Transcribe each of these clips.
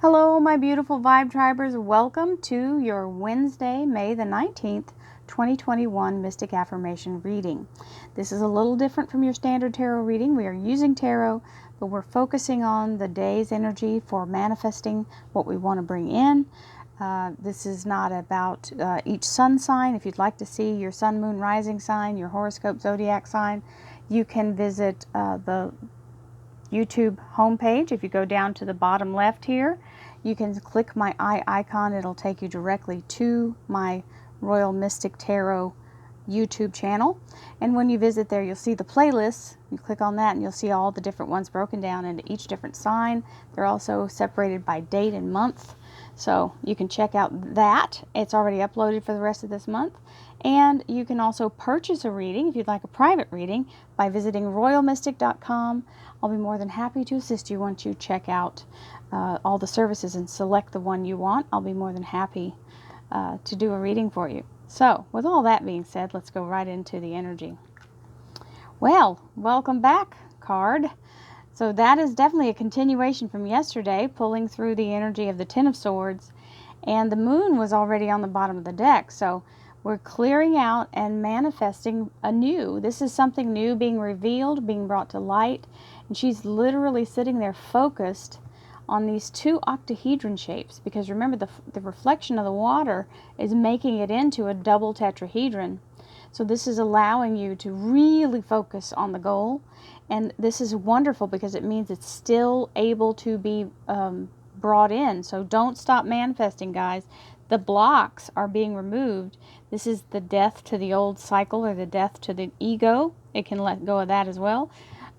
Hello, my beautiful Vibe Tribers. Welcome to your Wednesday, May the 19th, 2021 Mystic Affirmation reading. This is a little different from your standard tarot reading. We are using tarot, but we're focusing on the day's energy for manifesting what we want to bring in. This is not about each sun sign. If you'd like to see your sun, moon, rising sign, your horoscope, zodiac sign, you can visit the YouTube homepage. If you go down to the bottom left here, you can click my eye icon. It'll take you directly to my Royal Mystic Tarot YouTube channel. And when you visit there, you'll see the playlists. You click on that and you'll see all the different ones broken down into each different sign. They're also separated by date and month. So you can check out that. It's already uploaded for the rest of this month. And you can also purchase a reading if you'd like a private reading by visiting royalmystic.com. I'll be more than happy to assist you once you check out all the services and select the one you want. I'll be more than happy to do a reading for you. So, with all that being said, let's go right into the energy. Well, welcome back, card. So that is definitely a continuation from yesterday, pulling through the energy of the Ten of Swords. And the moon was already on the bottom of the deck. So we're clearing out and manifesting anew. This is something new being revealed, being brought to light. And she's literally sitting there focused on these two octahedron shapes, because remember the reflection of the water is making it into a double tetrahedron. So this is allowing you to really focus on the goal, and this is wonderful because it means it's still able to be brought in. So don't stop manifesting, guys. The blocks are being removed. This is the death to the old cycle, or the death to the ego. It can let go of that as well.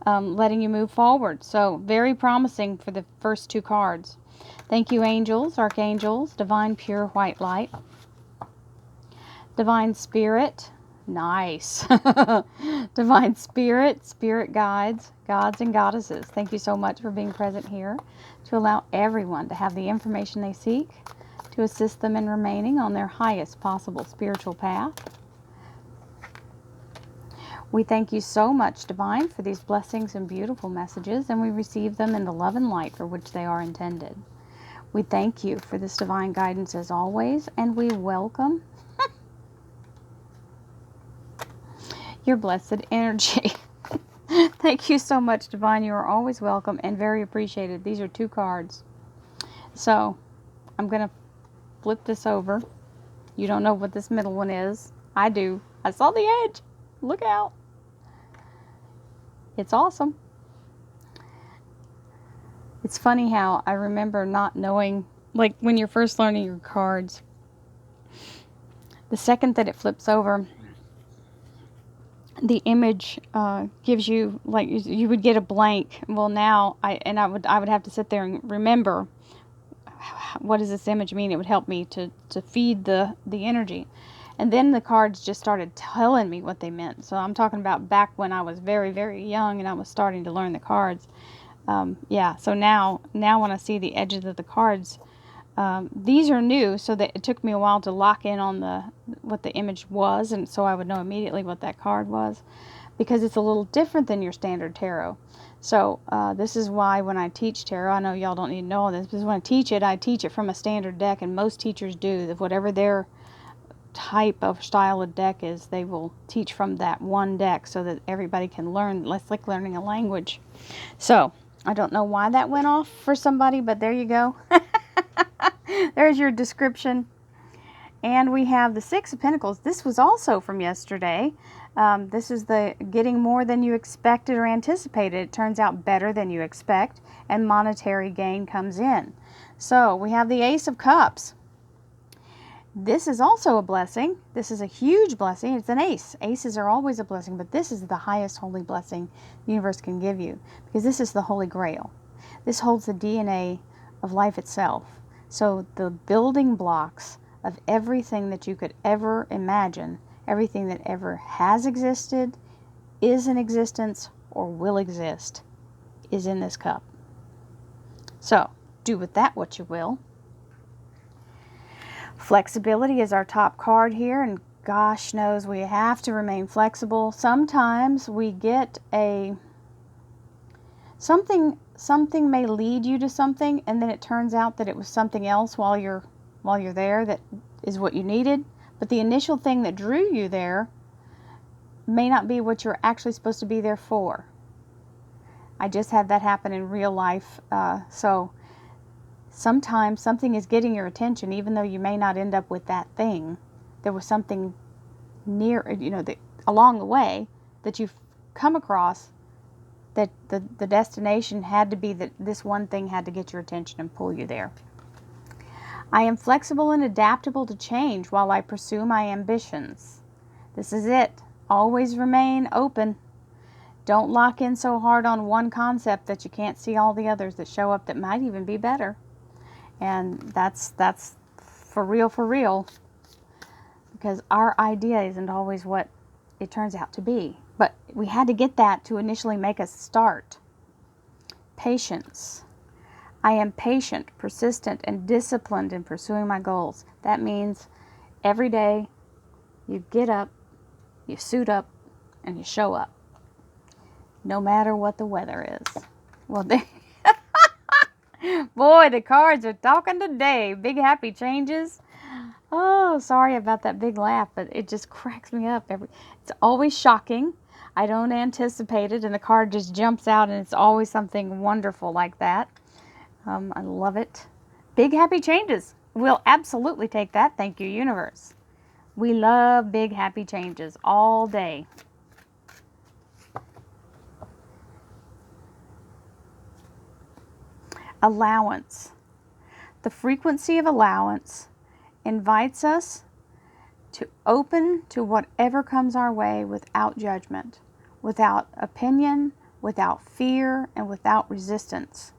Letting you move forward. So very promising for the first two cards. Thank you, angels, archangels, divine pure white light, divine spirit, nice, divine spirit, spirit guides, gods and goddesses. Thank you so much for being present here to allow everyone to have the information they seek to assist them in remaining on their highest possible spiritual path. We thank you so much, Divine, for these blessings and beautiful messages, and we receive them in the love and light for which they are intended. We thank you for this divine guidance as always, and we welcome your blessed energy. Thank you so much, Divine. You are always welcome and very appreciated. These are two cards. So, I'm going to flip this over. You don't know what this middle one is. I do. I saw the edge. Look out. It's awesome. It's funny how I remember not knowing, like when you're first learning your cards, the second that it flips over, the image gives you, like you would get a blank. Well, now I would have to sit there and remember, what does this image mean? It would help me to feed the energy. And then the cards just started telling me what they meant. So I'm talking about back when I was very, very young and I was starting to learn the cards. Yeah, so now when I see the edges of the cards, these are new, so that it took me a while to lock in on what the image was, and so I would know immediately what that card was, because it's a little different than your standard tarot. So this is why when I teach tarot, I know y'all don't need to know all this, because when I teach it from a standard deck, and most teachers do, that whatever their type of style of deck is, they will teach from that one deck so that everybody can learn. It's like learning a language. So I don't know why that went off for somebody, but there you go. There's your description. And we have the Six of Pentacles. This was also from yesterday. This is the getting more than you expected or anticipated. It turns out better than you expect, and monetary gain comes in. So we have the Ace of Cups. This is also a blessing. This is a huge blessing. It's an ace. Aces are always a blessing, but this is the highest holy blessing the universe can give you, because this is the Holy Grail. This holds the DNA of life itself. So the building blocks of everything that you could ever imagine, everything that ever has existed, is in existence, or will exist, is in this cup. So do with that what you will. Flexibility is our top card here, and gosh knows we have to remain flexible. Sometimes we get something something may lead you to something, and then it turns out that it was something else while you're there that is what you needed. But the initial thing that drew you there may not be what you're actually supposed to be there for. I just had that happen in real life. So sometimes something is getting your attention, even though you may not end up with that thing. There was something near, along the way that you've come across, that the destination had to be that this one thing had to get your attention and pull you there. I am flexible and adaptable to change while I pursue my ambitions. This is it. Always remain open. Don't lock in so hard on one concept that you can't see all the others that show up that might even be better. And that's for real, because our idea isn't always what it turns out to be. But we had to get that to initially make us start. Patience. I am patient, persistent, and disciplined in pursuing my goals. That means every day you get up, you suit up, and you show up, no matter what the weather is. Well, boy, the cards are talking today. Big happy changes. Oh, sorry about that big laugh, but it just cracks me up. It's always shocking. I don't anticipate it, and the card just jumps out, and it's always something wonderful like that. I love it. Big happy changes. We'll absolutely take that. Thank you, universe. We love big happy changes all day. Allowance. The frequency of allowance invites us to open to whatever comes our way without judgment, without opinion, without fear, and without resistance.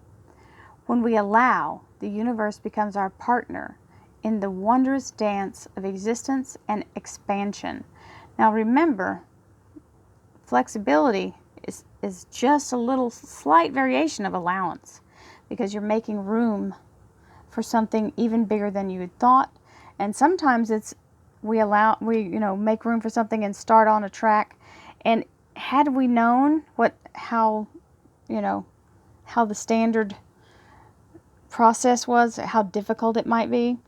When we allow, the universe becomes our partner in the wondrous dance of existence and expansion. Now remember, flexibility is just a little slight variation of allowance, because you're making room for something even bigger than you had thought. And sometimes it's we make room for something and start on a track. And had we known how the standard process was, how difficult it might be,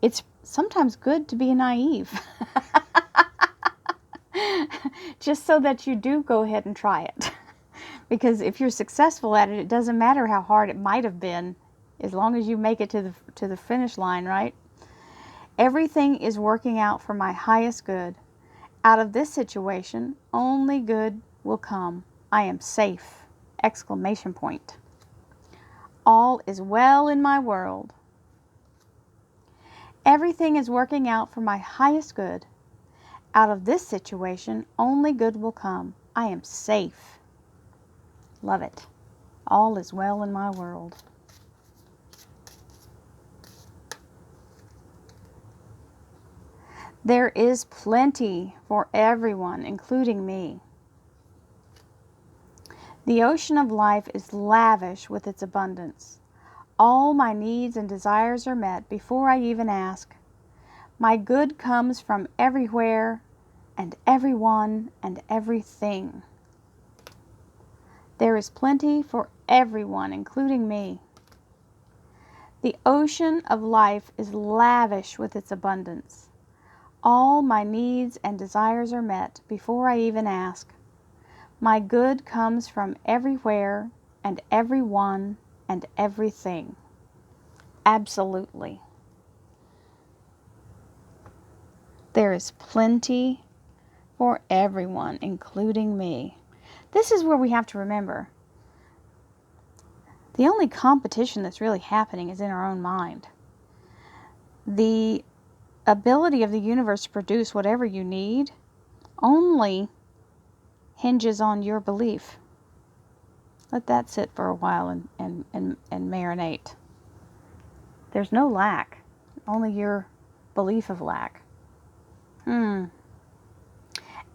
it's sometimes good to be naive. Just so that you do go ahead and try it. Because if you're successful at it, it doesn't matter how hard it might have been, as long as you make it to the finish line, right? Everything is working out for my highest good. Out of this situation, only good will come. I am safe! Exclamation point. All is well in my world. Everything is working out for my highest good. Out of this situation, only good will come. I am safe. Love it. All is well in my world. There is plenty for everyone, including me. The ocean of life is lavish with its abundance. All my needs and desires are met before I even ask. My good comes from everywhere and everyone and everything. There is plenty for everyone, including me. The ocean of life is lavish with its abundance. All my needs and desires are met before I even ask. My good comes from everywhere and everyone and everything. Absolutely. There is plenty for everyone, including me. This is where we have to remember, the only competition that's really happening is in our own mind. The ability of the universe to produce whatever you need only hinges on your belief. Let that sit for a while and marinate. There's no lack, only your belief of lack.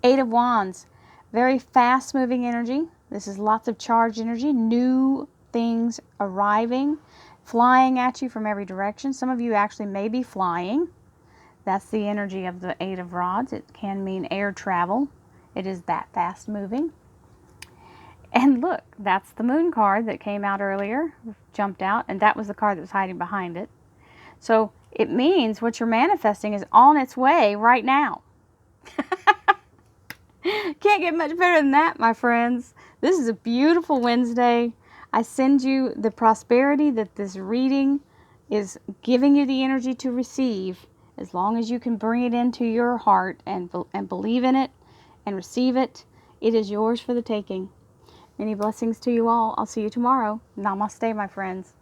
Eight of Wands, very fast moving energy. This is lots of charged energy, new things arriving, flying at you from every direction. Some of you actually may be flying. That's the energy of the Eight of Rods. It can mean air travel. It is that fast moving. And look, that's the moon card that came out earlier, jumped out, and that was the card that was hiding behind it. So it means what you're manifesting is on its way right now. Can't get much better than that, my friends. This is a beautiful Wednesday. I send you the prosperity that this reading is giving you the energy to receive. As long as you can bring it into your heart and believe in it and receive it, it is yours for the taking. Many blessings to you all. I'll see you tomorrow. Namaste, my friends.